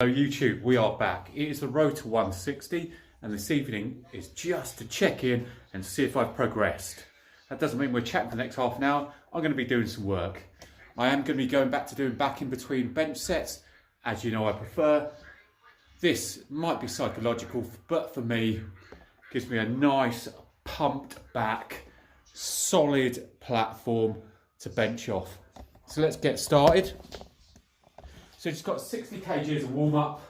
YouTube, we are back. It is the road to 160 and this evening is just to check in and see if I've progressed. That doesn't mean we're chatting for the next half an hour. I'm going to be doing some work. I am going to be going back to doing back in between bench sets, as you know I prefer. This might be psychological, but for me, gives me a nice pumped back, solid platform to bench off. So let's get started. So just got 60 kg as a warm up.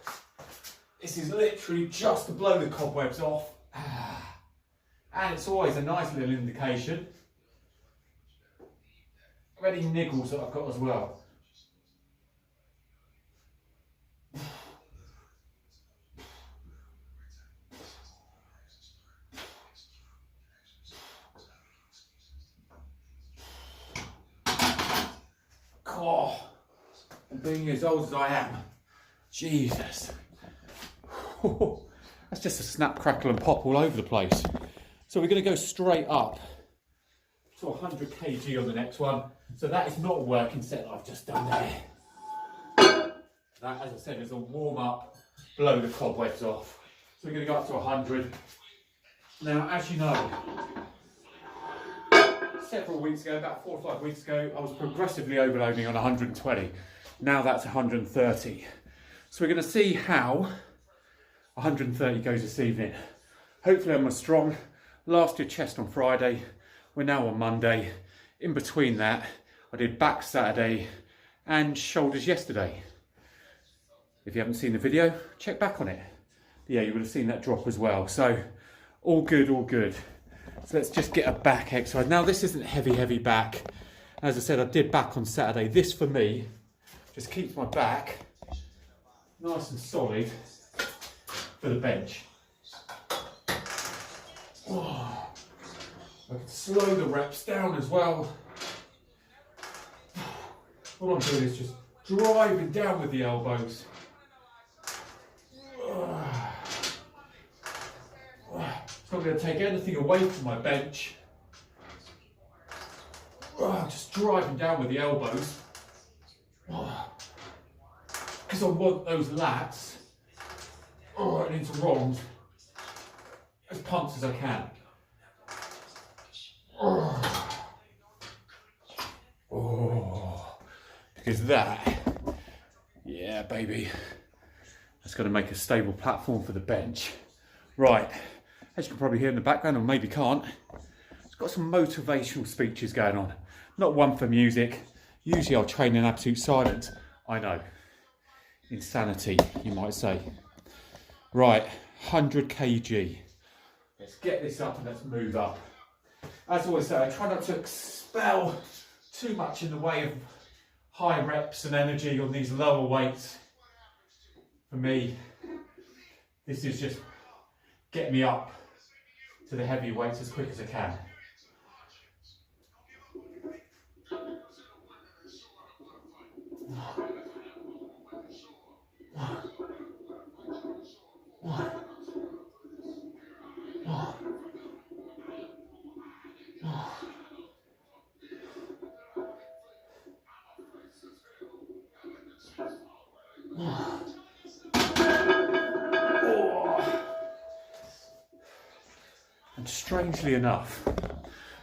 This is literally just to blow the cobwebs off. And it's always a nice little indication of any niggles that I've got as well. Oh, and being as old as I am, Jesus. That's just a snap, crackle and pop all over the place. So we're going to go straight up to 100 kg on the next one. So that is not a working set that I've just done there. That, as I said, is a warm up, blow the cobwebs off. So we're going to go up to 100. Now, as you know, several weeks ago, about 4 or 5 weeks ago, I was progressively overloading on 120. Now that's 130. So we're going to see how 130 goes this evening. Hopefully I'm strong. Last year chest on Friday. We're now on Monday. In between that, I did back Saturday and shoulders yesterday. If you haven't seen the video, check back on it. Yeah, you would have seen that drop as well. So all good, all good. So let's just get a back exercise. Now this isn't heavy back. As I said, I did back on Saturday. This for me just keeps my back nice and solid for the bench. Oh, I can slow the reps down as well. All I'm doing is just driving down with the elbows. It's not going to take anything away from my bench. Just driving down with the elbows. Because I want those lats and into wrongs as pumped as I can. Because that, yeah baby, that's going to make a stable platform for the bench. Right. As you can probably hear in the background, or maybe can't, it's got some motivational speeches going on. Not one for music. Usually I'll train in absolute silence. I know. Insanity, you might say. Right, 100 kg. Let's get this up and let's move up. As I always say, I try not to expel too much in the way of high reps and energy on these lower weights. For me, this is just get me up to the heavy weights as quick as I can. And strangely enough,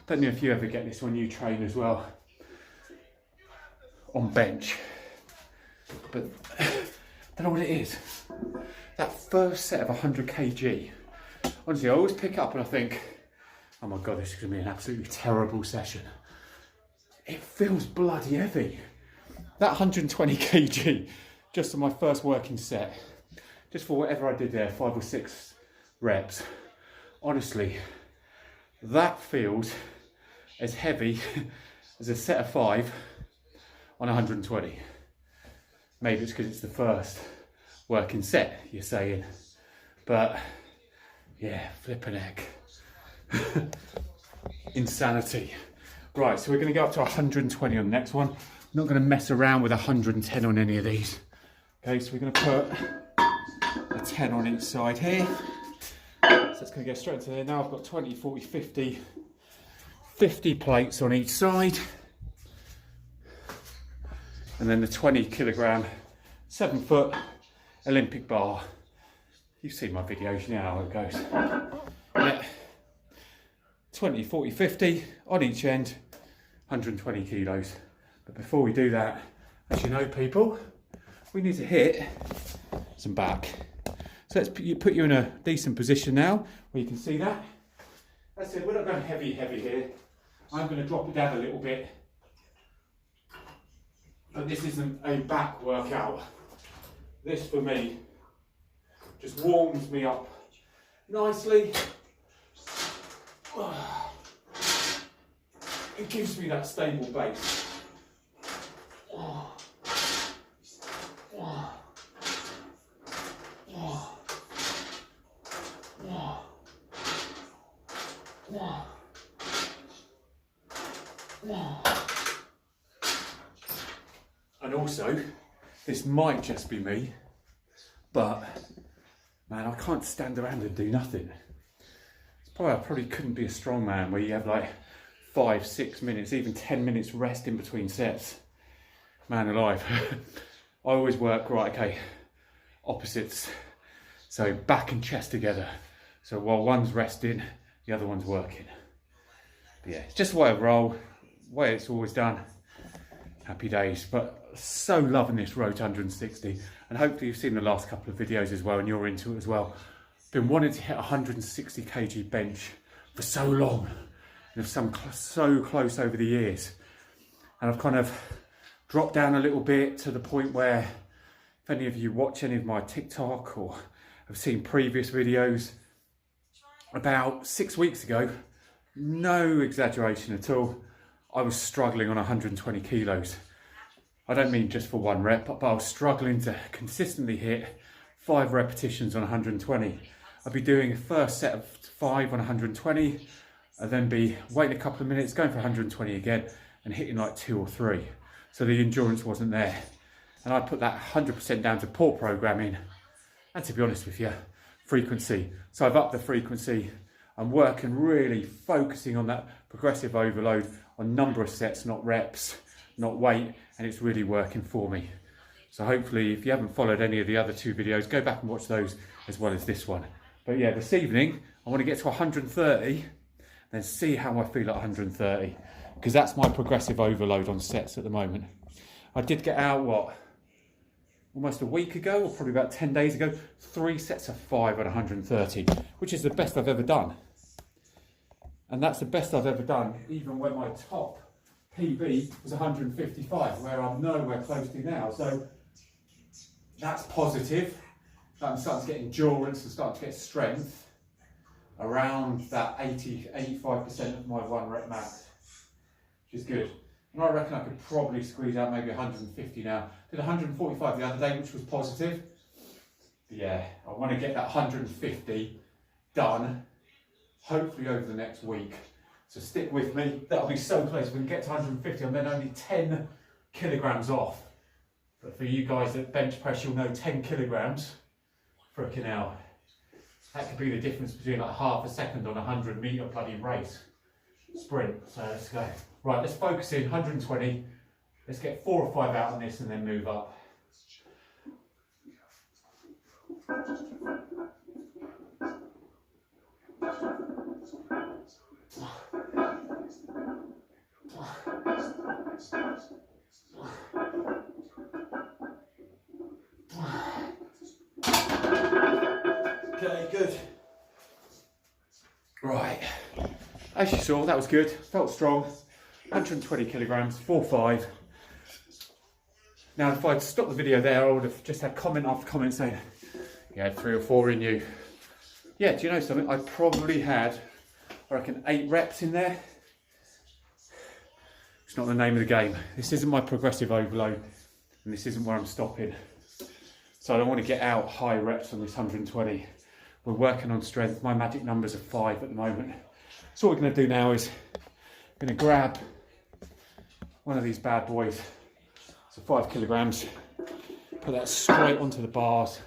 don't know if you ever get this when you train as well, on bench, but I don't know what it is. That first set of 100 kg, honestly, I always pick up and I think, oh my God, this is going to be an absolutely terrible session. It feels bloody heavy. That 120 kg, just on my first working set, just for whatever I did there, 5 or 6 reps, honestly, that feels as heavy as a set of 5 on 120. Maybe it's because it's the first working set, you're saying. But yeah, flipping heck. Insanity. Right, so we're going to go up to 120 on the next one. I'm not going to mess around with 110 on any of these. Okay, so we're going to put a 10 on each side here. So it's going to go straight into there. Now I've got 20, 40, 50 plates on each side. And then the 20 kilogram, 7 foot Olympic bar. You've seen my videos, you know how it goes. Yeah. 20, 40, 50 on each end, 120 kilos. But before we do that, as you know, people, we need to hit some back. So let's put you in a decent position now, where you can see that. That's it, we're not going heavy here. I'm going to drop it down a little bit. But this isn't a back workout. This, for me, just warms me up nicely. It gives me that stable base. And also, this might just be me, but man, I can't stand around and do nothing. I probably couldn't be a strong man where you have like 5, 6 minutes, even 10 minutes rest in between sets. Man alive. I always work, right, okay, opposites. So back and chest together. So while one's resting, the other one's working. But yeah, it's just the way I roll, way it's always done. Happy days. But so loving this road to 160. And hopefully you've seen the last couple of videos as well and you're into it as well. Been wanting to hit 160 kg bench for so long, and I've come so close over the years, and I've kind of dropped down a little bit to the point where, if any of you watch any of my TikTok or have seen previous videos, about 6 weeks ago, no exaggeration at all, I was struggling on 120 kilos. I don't mean just for one rep, but I was struggling to consistently hit 5 repetitions on 120. I'd be doing a first set of 5 on 120, and then be waiting a couple of minutes, going for 120 again, and hitting like 2 or 3. So the endurance wasn't there. And I put that 100% down to poor programming, and to be honest with you, frequency. So I've upped the frequency. I'm working, really focusing on that progressive overload on number of sets, not reps, not weight, and it's really working for me. So hopefully, if you haven't followed any of the other 2 videos, go back and watch those as well as this one. But yeah, this evening, I want to get to 130, then see how I feel at 130, because that's my progressive overload on sets at the moment. I did get out, almost a week ago, or probably about 10 days ago, 3 sets of 5 at 130, which is the best I've ever done. And that's the best I've ever done, even when my top PB was 155, where I'm nowhere close to now. So that's positive. I'm starting to get endurance and starting to get strength around that 85% of my 1 rep max, which is good. And I reckon I could probably squeeze out maybe 150 now. Did 145 the other day, which was positive. But yeah, I want to get that 150 done, hopefully over the next week. So stick with me. That'll be so close. We can get to 150. I'm then only 10 kilograms off. But for you guys that bench press, you'll know 10 kilograms. Frickin' hell. That could be the difference between like half a second on a 100-metre bloody race. Sprint. So let's go. Right, let's focus in 120. Let's get 4 or 5 out on this and then move up. Okay, good. Right, as you saw, that was good. Felt strong. 120 kilograms, 4-5. Now, if I'd stopped the video there, I would have just had comment after comment saying, you had 3 or 4 in you. Yeah, do you know something? I probably had, I reckon, 8 reps in there. It's not the name of the game. This isn't my progressive overload, and this isn't where I'm stopping. So I don't want to get out high reps on this 120. We're working on strength. My magic numbers are 5 at the moment. So what we're going to do now is I'm going to grab one of these bad boys, so 5 kilograms, put that straight onto the bars.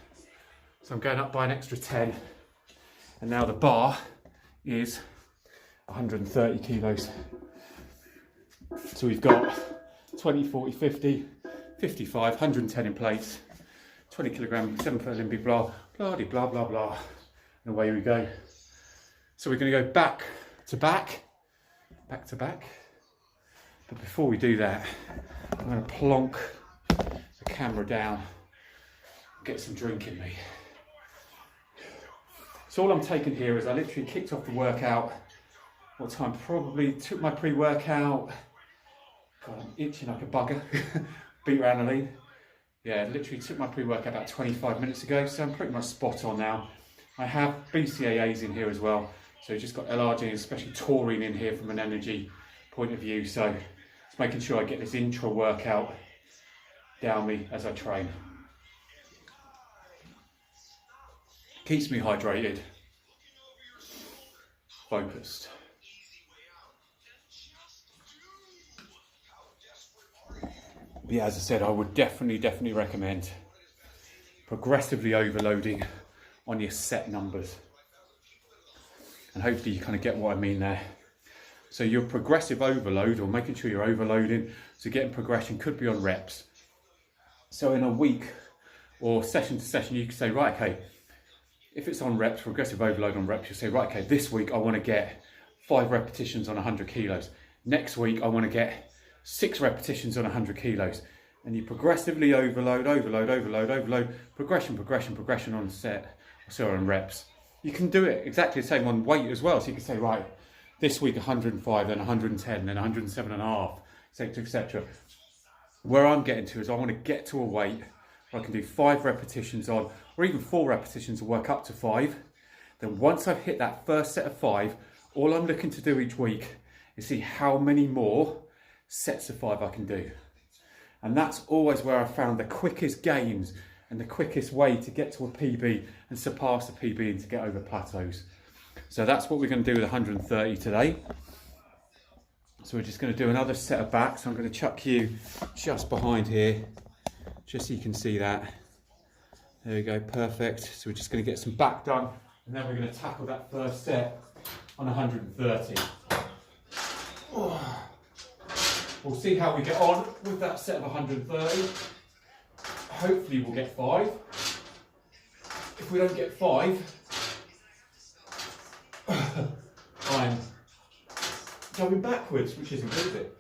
So I'm going up by an extra 10, and now the bar is 130 kilos. So we've got 20, 40, 50, 55, 110 in place, 20 kilogram, 7-foot Olympic bar, blah, blah, blah, blah. And away we go. So we're going to go back to back. But before we do that, I'm going to plonk the camera down, get some drink in me. So all I'm taking here is I literally kicked off the workout. What time? Probably took my pre-workout. God, I'm itching like a bugger. Beat Ranelline. Yeah, literally took my pre-workout about 25 minutes ago, so I'm pretty much spot on now. I have BCAAs in here as well, so just got LRG and especially taurine in here from an energy point of view, so it's making sure I get this intra workout down me as I train. Keeps me hydrated, focused. But yeah, as I said, I would definitely recommend progressively overloading on your set numbers. And hopefully you kind of get what I mean there. So your progressive overload, or making sure you're overloading, so getting progression could be on reps. So in a week or session to session, you can say, right, okay, if it's on reps, progressive overload on reps, you say, right, okay, this week I want to get 5 repetitions on 100 kilos. Next week I want to get 6 repetitions on 100 kilos. And you progressively overload, progression on set, sorry, on reps. You can do it exactly the same on weight as well. So you can say, right, this week 105, then 110, then 107.5, etc., etc. Where I'm getting to is I want to get to a weight where I can do 5 repetitions on, or even 4 repetitions and work up to 5. Then once I've hit that first set of 5, all I'm looking to do each week is see how many more sets of 5 I can do. And that's always where I found the quickest gains and the quickest way to get to a PB and surpass the PB and to get over plateaus. So that's what we're going to do with 130 today. So we're just going to do another set of back. So I'm going to chuck you just behind here, just so you can see that. There we go, perfect. So we're just going to get some back done, and then we're going to tackle that first set on 130. We'll see how we get on with that set of 130. Hopefully we'll get 5. If we don't get 5, I'm going backwards, which isn't good, is it?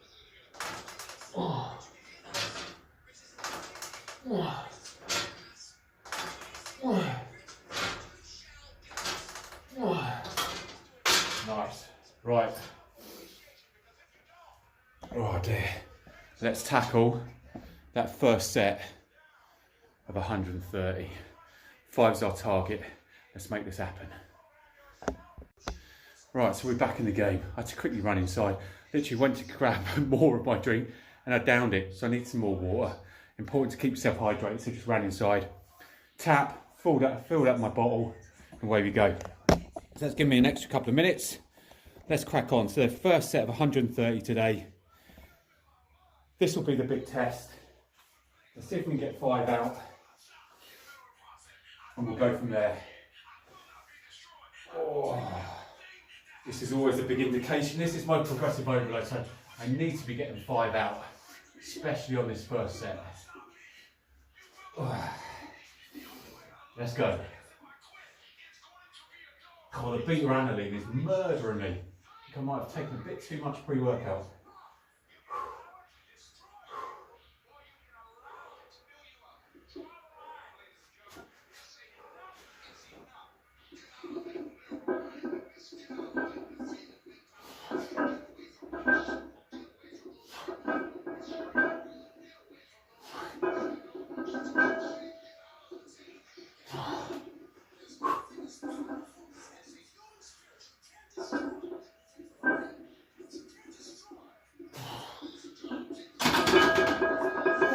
Nice. Right. Oh dear. Let's tackle that first set of 130. 5's our target. Let's make this happen. Right, so we're back in the game. I had to quickly run inside. Literally went to grab more of my drink and I downed it, so I need some more water. Important to keep yourself hydrated, so just ran inside. Tap, filled up my bottle, and away we go. So that's given me an extra couple of minutes. Let's crack on. So the first set of 130 today. This will be the big test. Let's see if we can get 5 out. And we'll go from there. Oh, this is always a big indication. This is my progressive overload, so I need to be getting 5 out, especially on this first set. Oh. Let's go. Oh, the beta Ranelline is murdering me. I think I might have taken a bit too much pre-workout.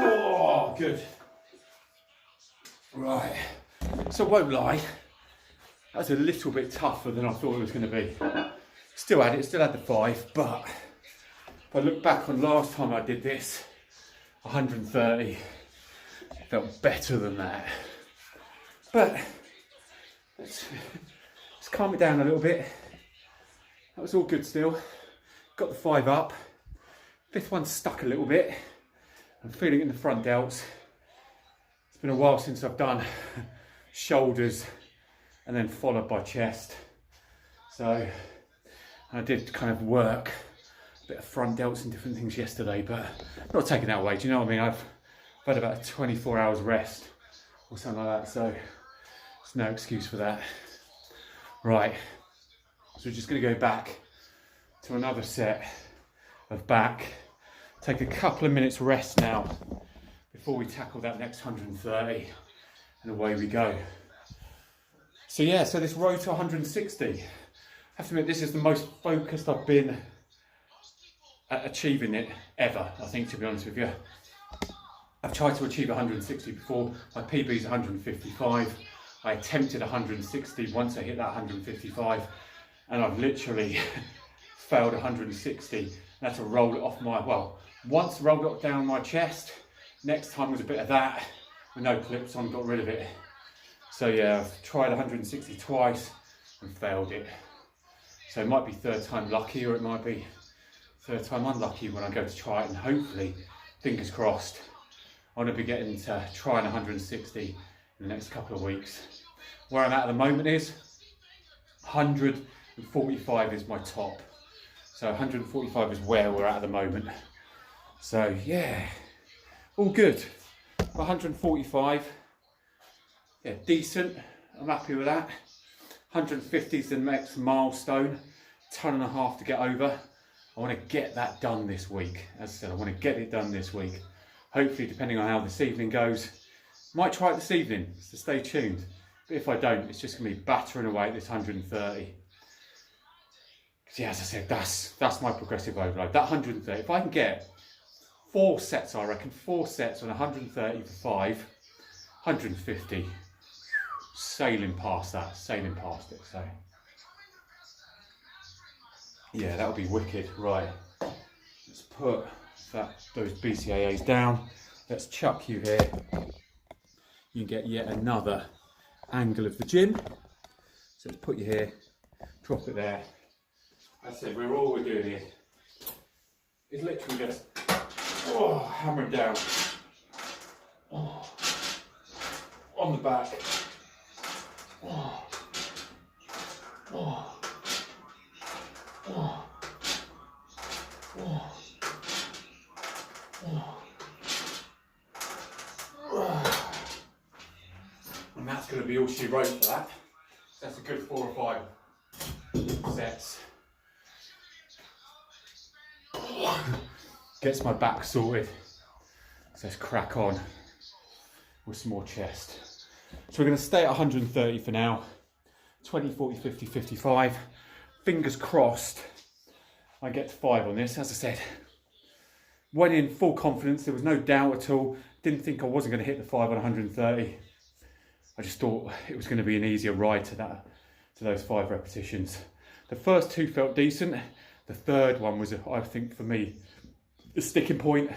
Oh, good. Right, so I won't lie, that was a little bit tougher than I thought it was going to be. Still had the 5, but if I look back on last time I did this, 130, it felt better than that. But let's calm it down a little bit. That was all good still. Got the 5 up. 5th one stuck a little bit. I'm feeling it in the front delts. It's been a while since I've done shoulders and then followed by chest. So I did kind of work a bit of front delts and different things yesterday, but not taking that away. Do you know what I mean? I've had about 24 hours rest or something like that, so there's no excuse for that. Right, so we're just going to go back to another set of back. Take a couple of minutes rest now before we tackle that next 130, and away we go. So yeah, so this road to 160, I have to admit this is the most focused I've been at achieving it ever, I think, to be honest with you. I've tried to achieve 160 before. My PB is 155. I attempted 160 once I hit that 155, and I've literally failed 160. And I had to roll it off my, well, once rolled it down my chest, next time was a bit of that, with no clips on, got rid of it. So yeah, I've tried 160 twice and failed it. So it might be third time lucky, or it might be third time unlucky when I go to try it, and hopefully, fingers crossed, I'm going to be getting to trying 160 in the next couple of weeks. Where I'm at the moment is 145 is my top. So 145 is where we're at the moment. So yeah, all good. 145, yeah, decent. I'm happy with that. 150 is the next milestone. Ton and a half to get over. I want to get that done this week. As I said, I want to get it done this week. Hopefully, depending on how this evening goes, might try it this evening, so stay tuned. But if I don't, it's just going to be battering away at this 130. Because yeah, as I said, that's my progressive overload. That 130, if I can get 4 sets, I reckon, 4 sets on 130 for 5, 150, sailing past that, sailing past it. So yeah, that would be wicked. Right, let's put those BCAAs down. Let's chuck you here. You get yet another angle of the gym. So let's put you here, drop it there. As I said, all we're doing here is literally just hammering down on the back. And that's going to be all she wrote for that. That's a good 4 or 5 sets. Gets my back sorted. So let's crack on with some more chest. So we're going to stay at 130 for now. 20, 40, 50, 55. Fingers crossed I get to 5 on this. As I said, went in full confidence. There was no doubt at all. Didn't think I wasn't going to hit the 5 on 130. I just thought it was going to be an easier ride to those 5 repetitions. The first 2 felt decent. The third one was, I think for me, the sticking point.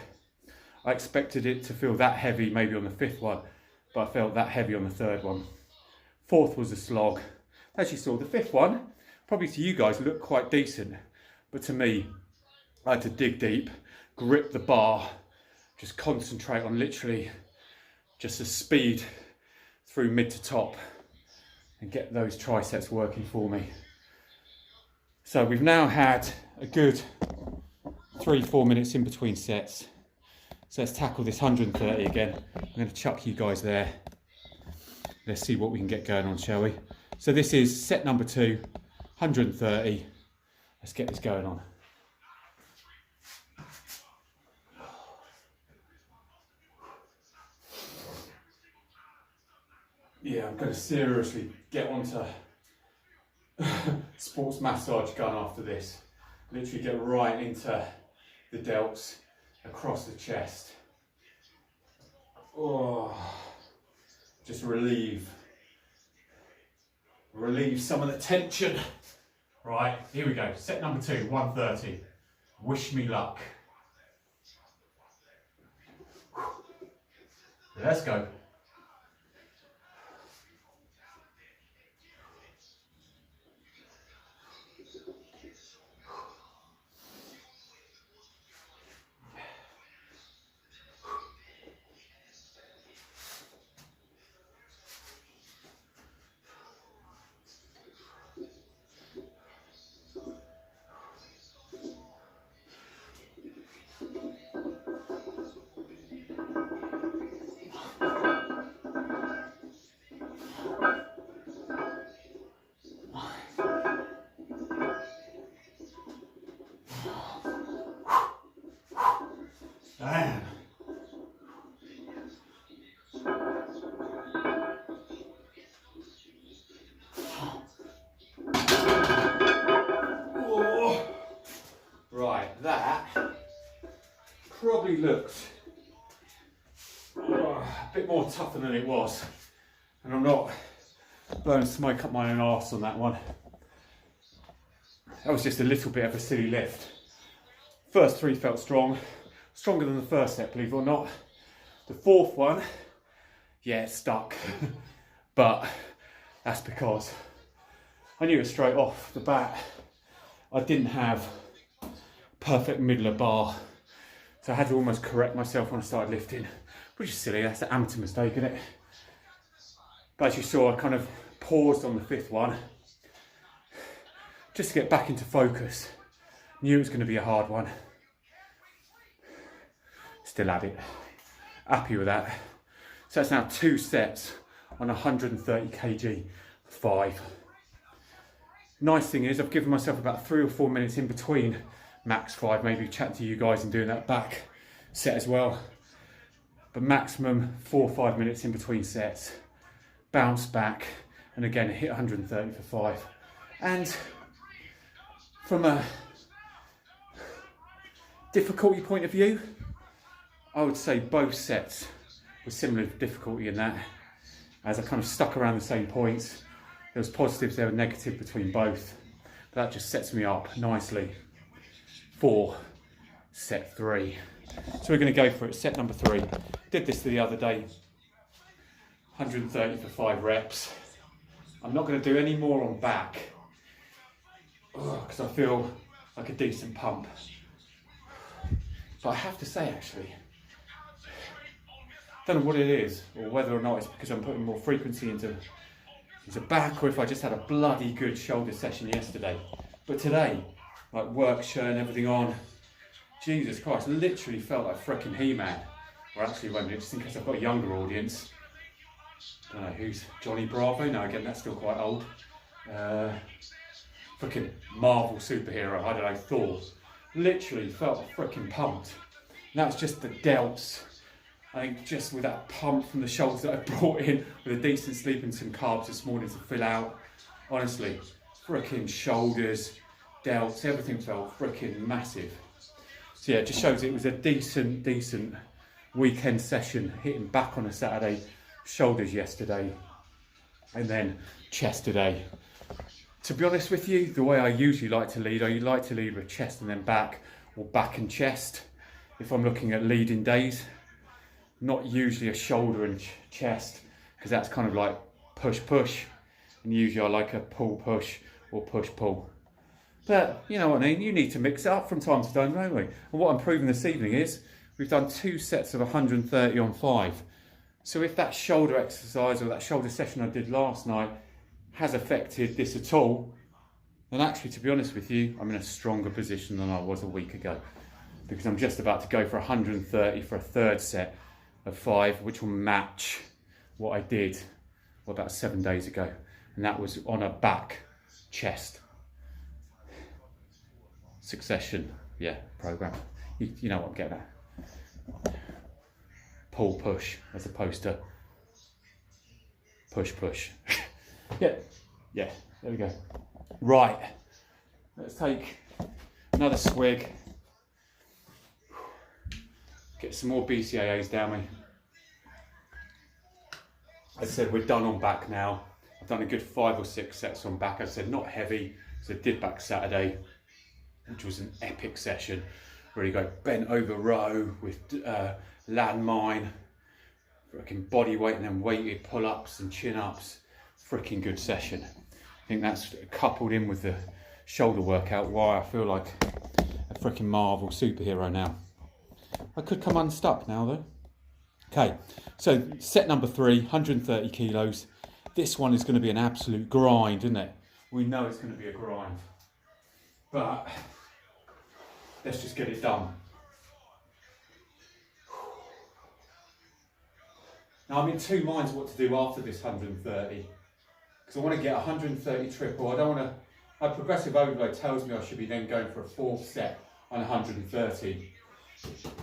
I expected it to feel that heavy maybe on the 5th one, but I felt that heavy on the 3rd one. 4th was a slog. As you saw, the 5th one, probably to you guys, looked quite decent, but to me, I had to dig deep, grip the bar, just concentrate on literally just the speed through mid to top and get those triceps working for me. So we've now had a good 3-4 minutes in between sets. So let's tackle this 130 again. I'm going to chuck you guys there. Let's see what we can get going on, shall we? So this is set number 2, 130. Let's get this going on. Yeah, I'm going to seriously get onto sports massage gun after this. Literally get right into the delts, across the chest. Oh, just relieve some of the tension. Right, here we go. Set number 2, 130. Wish me luck. Let's go. probably looked a bit more tougher than it was. And I'm not blowing smoke up my own arse on that one. That was just a little bit of a silly lift. First three felt strong, stronger than the first set, believe it or not. The fourth one, yeah, it stuck. But that's because I knew it straight off the bat. I didn't have perfect middle of bar. So I had to almost correct myself when I started lifting. Which is silly, that's an amateur mistake, isn't it? But as you saw, I kind of paused on the fifth one just to get back into focus. Knew it was going to be a hard one. Still had it. Happy with that. So that's now 2 sets on 130 kg, 5. Nice thing is I've given myself about 3 or 4 minutes in between max 5, maybe chat to you guys and doing that back set as well. But maximum 4 or 5 minutes in between sets. Bounce back and again hit 130 for 5. And from a difficulty point of view, I would say both sets were similar difficulty in that, as I kind of stuck around the same points. There was positives, there were negative between both. But that just sets me up nicely for set 3. So we're going to go for it, set number 3. Did this the other day, 130 for 5 reps. I'm not going to do any more on back because I feel like a decent pump. But I have to say, actually, don't know what it is, or whether or not it's because I'm putting more frequency into back, or if I just had a bloody good shoulder session yesterday. But today, like work shirt and everything on, Jesus Christ, literally felt like freaking He-Man. Or actually, wait a minute, just in case I've got a younger audience. I don't know, who's Johnny Bravo? No, again, that's still quite old. Freaking Marvel superhero, I don't know, Thor. Literally felt freaking pumped. And that's just the delts. I think just with that pump from the shoulders that I brought in, with a decent sleep and some carbs this morning to fill out. Honestly, freaking shoulders, delts, everything felt freaking massive. So yeah, it just shows it was a decent weekend session, hitting back on a Saturday, shoulders yesterday, and then chest today. To be honest with you, the way I usually like to lead, I like to lead with chest and then back, or back and chest, if I'm looking at leading days. Not usually a shoulder and chest, because that's kind of like push, and usually I like a pull-push or push-pull. But you know what I mean, you need to mix it up from time to time, don't we? And what I'm proving this evening is, we've done 2 sets of 130 on 5. So if that shoulder exercise or that shoulder session I did last night has affected this at all, then actually, to be honest with you, I'm in a stronger position than I was a week ago. Because I'm just about to go for 130 for a 3rd set of 5, which will match what I did about 7 days ago. And that was on a back, chest, succession, program. You know what I'm getting at. Pull, push, as opposed to push. yeah, there we go. Right, let's take another swig. Get some more BCAAs down me. As I said, we're done on back now. I've done a good 5 or 6 sets on back. As I said, not heavy, because I did back Saturday, which was an epic session. Really go bent over row with landmine, freaking body weight, and then weighted pull-ups and chin-ups. Freaking good session. I think that's coupled in with the shoulder workout why I feel like a freaking Marvel superhero now. I could come unstuck now though. Okay, so set number 3, 130 kilos. This one is going to be an absolute grind, isn't it? We know it's going to be a grind. But let's just get it done. Now I'm in 2 minds what to do after this 130. Because I want to get 130 triple. I don't want to. My progressive overload tells me I should be then going for a 4th set on 130.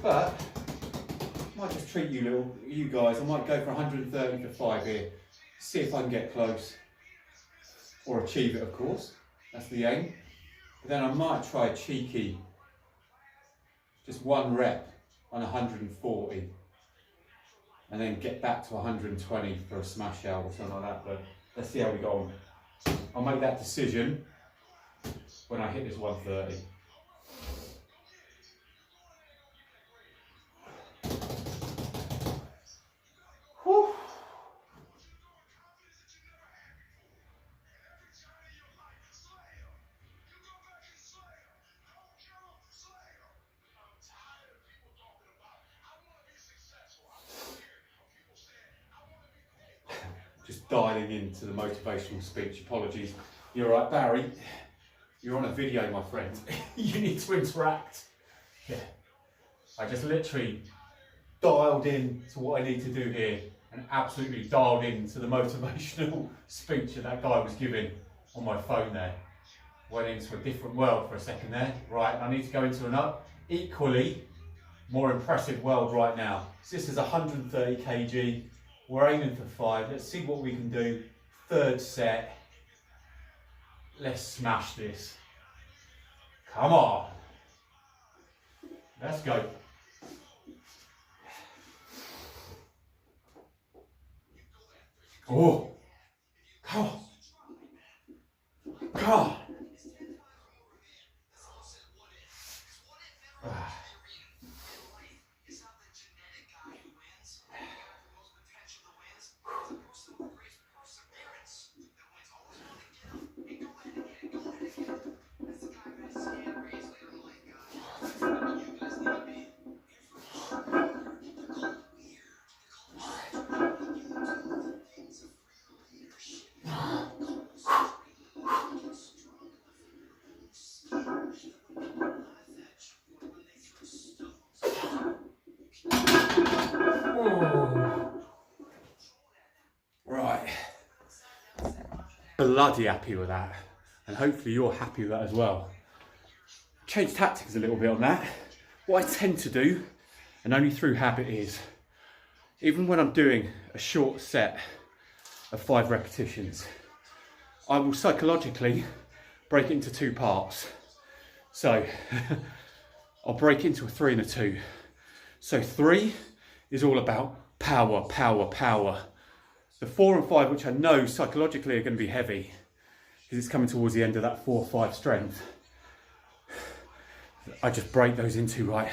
But I might just treat you guys. I might go for 130 for 5 here. See if I can get close. Or achieve it, of course. That's the aim. But then I might try a cheeky, just 1 rep on 140 and then get back to 120 for a smash out or something like that. But let's see how we go on. I'll make that decision when I hit this 130. Whew. Just dialing into the motivational speech. Apologies. You're right, Barry. You're on a video, my friend. You need to interact. Yeah. I just literally dialed in to what I need to do here and absolutely dialed in to the motivational speech that guy was giving on my phone there. Went into a different world for a second there. Right, I need to go into an equally more impressive world right now. So this is 130 kg. We're aiming for 5. Let's see what we can do. Third set. Let's smash this. Come on. Let's go. Oh. Come on. Come on. Right, bloody happy with that, and hopefully you're happy with that as well. Change tactics a little bit on that. What I tend to do, and only through habit, is even when I'm doing a short set of 5 repetitions, I will psychologically break it into 2 parts. So I'll break it into a 3 and a 2. So 3 is all about power, power, power. The 4 and 5, which I know psychologically are going to be heavy, because it's coming towards the end of that 4-5 strength, I just break those into, right,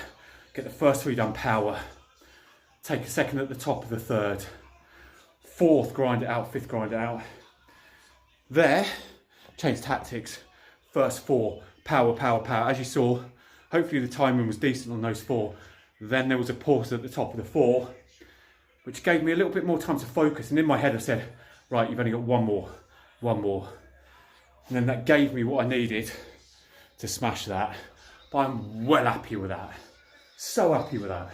get the first 3 done, power, take a second at the top of the 3rd, 4th grind it out, 5th grind it out. There, change tactics, first 4, power, power, power. As you saw, hopefully the timing was decent on those 4. Then there was a pause at the top of the 4, which gave me a little bit more time to focus. And in my head I said, right, you've only got one more. And then that gave me what I needed to smash that. But I'm well happy with that. So happy with that.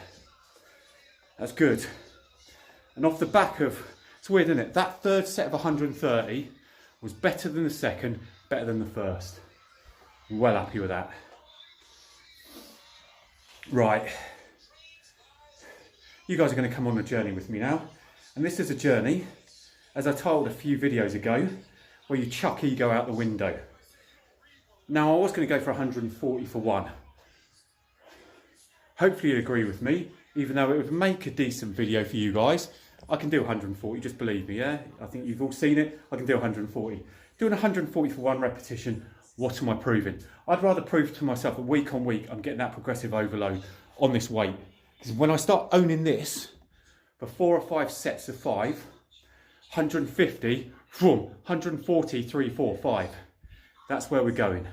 That's good. And off the back of, it's weird, isn't it? That 3rd set of 130 was better than the 2nd, better than the 1st. Well happy with that. Right. You guys are going to come on a journey with me now. And this is a journey, as I told a few videos ago, where you chuck ego out the window. Now I was going to go for 140 for 1. Hopefully you agree with me, even though it would make a decent video for you guys. I can do 140, just believe me, yeah? I think you've all seen it, I can do 140. Doing 140 for 1 repetition, what am I proving? I'd rather prove to myself that week on week I'm getting that progressive overload on this weight. Because when I start owning this, for 4 or 5 sets of 5, 150, 140, 3, 4, 5. That's where we're going.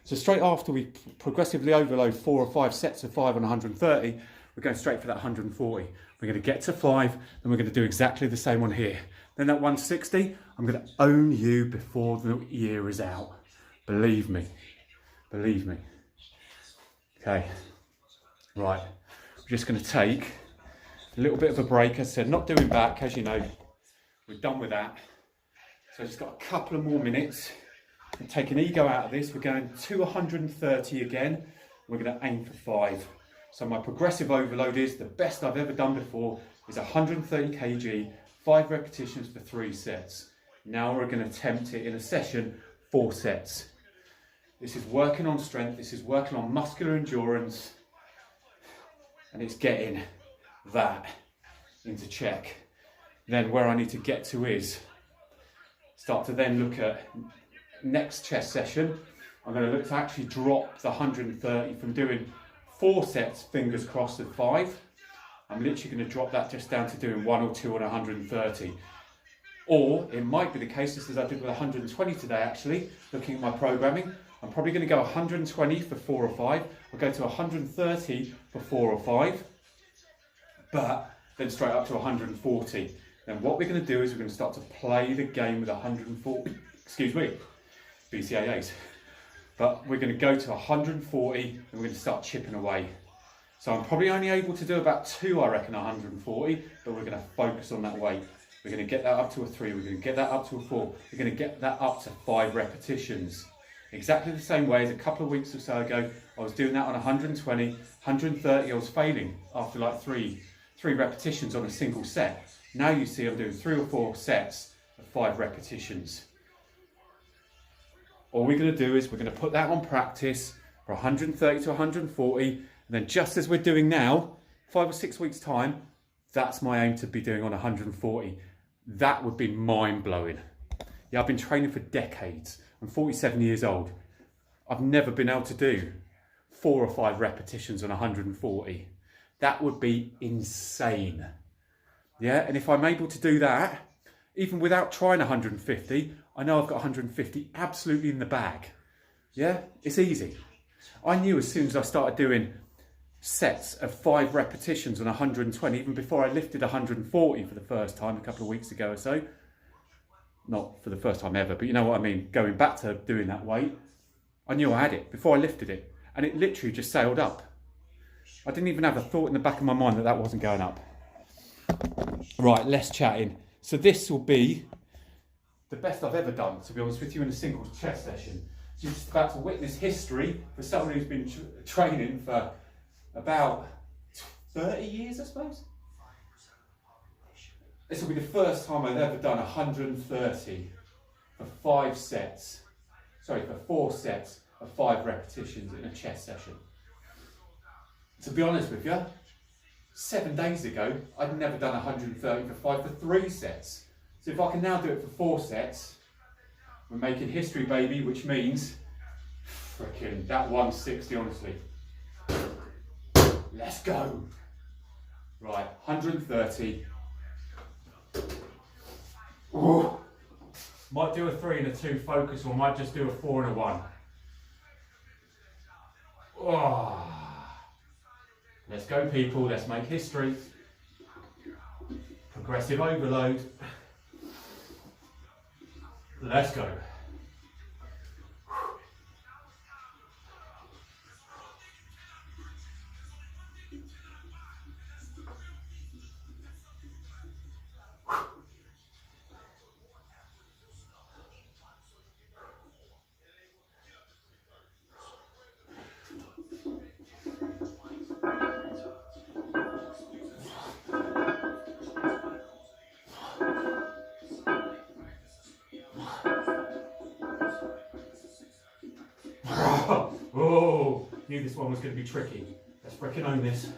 So straight after we progressively overload 4 or 5 sets of 5 on 130, we're going straight for that 140. We're going to get to 5, then we're going to do exactly the same one here. Then that 160, I'm going to own you before the year is out. Believe me. Believe me. Okay. Right. We're just going to take a little bit of a break. As I said, not doing back, as you know. We're done with that. So I've just got a couple of more minutes. And take an ego out of this. We're going to 130 again. We're going to aim for 5. So my progressive overload is the best I've ever done before, is 130 kg, 5 repetitions for 3 sets. Now we're going to attempt it in a session, 4 sets. This is working on strength, this is working on muscular endurance. and it's getting that into check. Then where I need to get to is start to then look at next chest session. I'm going to look to actually drop the 130 from doing 4 sets, fingers crossed, of 5. I'm literally going to drop that just down to doing 1 or 2 on 130. Or it might be the case, just as I did with 120 today actually, looking at my programming, I'm probably going to go 120 for 4 or 5. I'll go to 130 for 4 or 5, but then straight up to 140. And what we're going to do is we're going to start to play the game with 140, excuse me, BCAAs. But we're going to go to 140 and we're going to start chipping away. So I'm probably only able to do about 2, I reckon, 140, but we're going to focus on that weight. We're going to get that up to a 3, we're going to get that up to a 4, we're going to get that up to 5 repetitions. Exactly the same way as a couple of weeks or so ago, I was doing that on 120, 130, I was failing after like three repetitions on a single set. Now you see I'm doing 3 or 4 sets of 5 repetitions. All we're going to do is we're going to put that on practice for 130 to 140, and then just as we're doing now, 5 or 6 weeks time, that's my aim to be doing on 140. That would be mind-blowing. Yeah, I've been training for decades. I'm 47 years old. I've never been able to do 4 or 5 repetitions on 140. That would be insane. Yeah, and if I'm able to do that, even without trying 150, I know I've got 150 absolutely in the bag. Yeah, it's easy. I knew as soon as I started doing sets of 5 repetitions on 120, even before I lifted 140 for the first time a couple of weeks ago or so. Not for the first time ever, but you know what I mean, going back to doing that weight, I knew I had it before I lifted it, and it literally just sailed up. I didn't even have a thought in the back of my mind that that wasn't going up. Right, less chatting. So this will be the best I've ever done, to be honest with you, in a single chest session. So you're just about to witness history for someone who's been training for about 30 years, I suppose. This will be the first time I've ever done 130 for 5 sets. Sorry, for 4 sets of 5 repetitions in a chest session. To be honest with you, 7 days ago, I'd never done 130 for 5 for 3 sets. So if I can now do it for 4 sets, we're making history, baby, which means, frickin' that 160, honestly. Let's go. Right, 130. Ooh. Might do a 3 and a 2 focus, or might just do a 4 and a 1. Oh. Let's go, people, let's make history. Progressive overload. Let's go. Oh, knew this one was going to be tricky. Let's frickin' own this.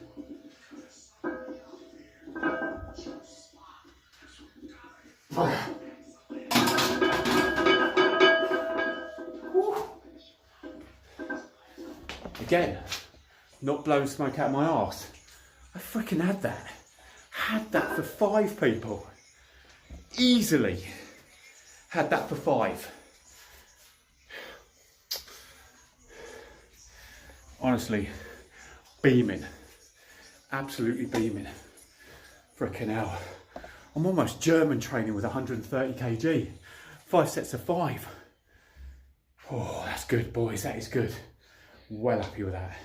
Again, not blowing smoke out of my arse. I frickin' had that. Had that for 5 people. Easily. Had that for 5. Honestly, beaming. Absolutely beaming. Frickin' hell. I'm almost German training with 130 kg. 5 sets of 5. Oh, that's good, boys. That is good. Well happy with that.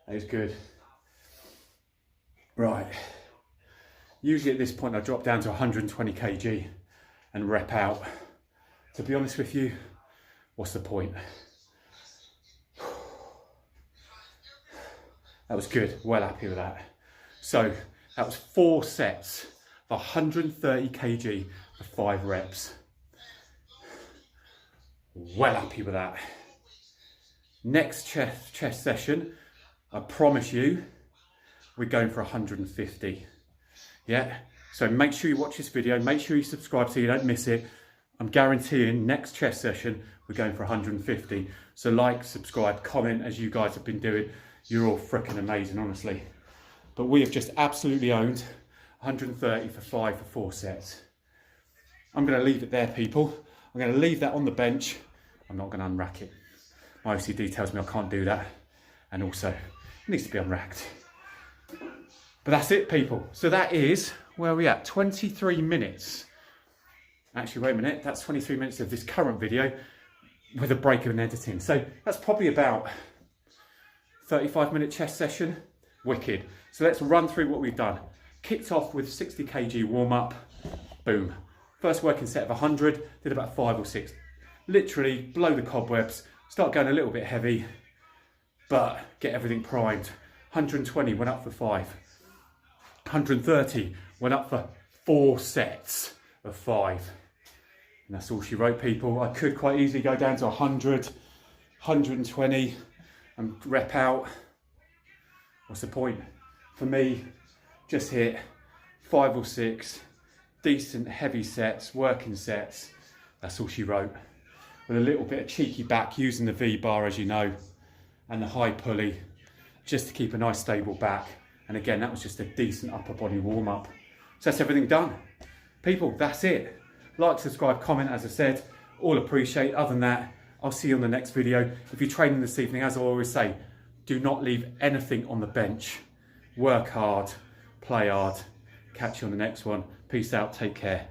That is good. Right. Usually at this point I drop down to 120 kg and rep out. To be honest with you, what's the point? That was good, well happy with that. So that was 4 sets of 130 kg for 5 reps. Well happy with that. Next chest session, I promise you, we're going for 150. Yeah, so make sure you watch this video, make sure you subscribe so you don't miss it. I'm guaranteeing next chest session, we're going for 150. So like, subscribe, comment as you guys have been doing. You're all freaking amazing, honestly. But we have just absolutely owned 130 for 5 for 4 sets. I'm going to leave it there, people. I'm going to leave that on the bench. I'm not going to unrack it. My OCD tells me I can't do that. And also, it needs to be unracked. But that's it, people. So that is, where are we at? 23 minutes. Actually, wait a minute. That's 23 minutes of this current video with a break in editing. So that's probably about 35-minute chest session. Wicked. So let's run through what we've done. Kicked off with 60 kg warm-up. Boom. First working set of 100. Did about 5 or 6. Literally blow the cobwebs. Start going a little bit heavy, but get everything primed. 120 went up for 5. 130 went up for 4 sets of 5. And that's all she wrote, people. I could quite easily go down to 100, 120 and rep out. What's the point? For me, just hit 5 or 6 decent heavy sets, working sets. That's all she wrote. With a little bit of cheeky back using the V-bar, as you know, and the high pulley, just to keep a nice stable back. And again, that was just a decent upper body warm-up. So that's everything done. People, that's it. Like, subscribe, comment, as I said, all appreciate. Other than that, I'll see you on the next video. If you're training this evening, as I always say, do not leave anything on the bench. Work hard, play hard. Catch you on the next one. Peace out, take care.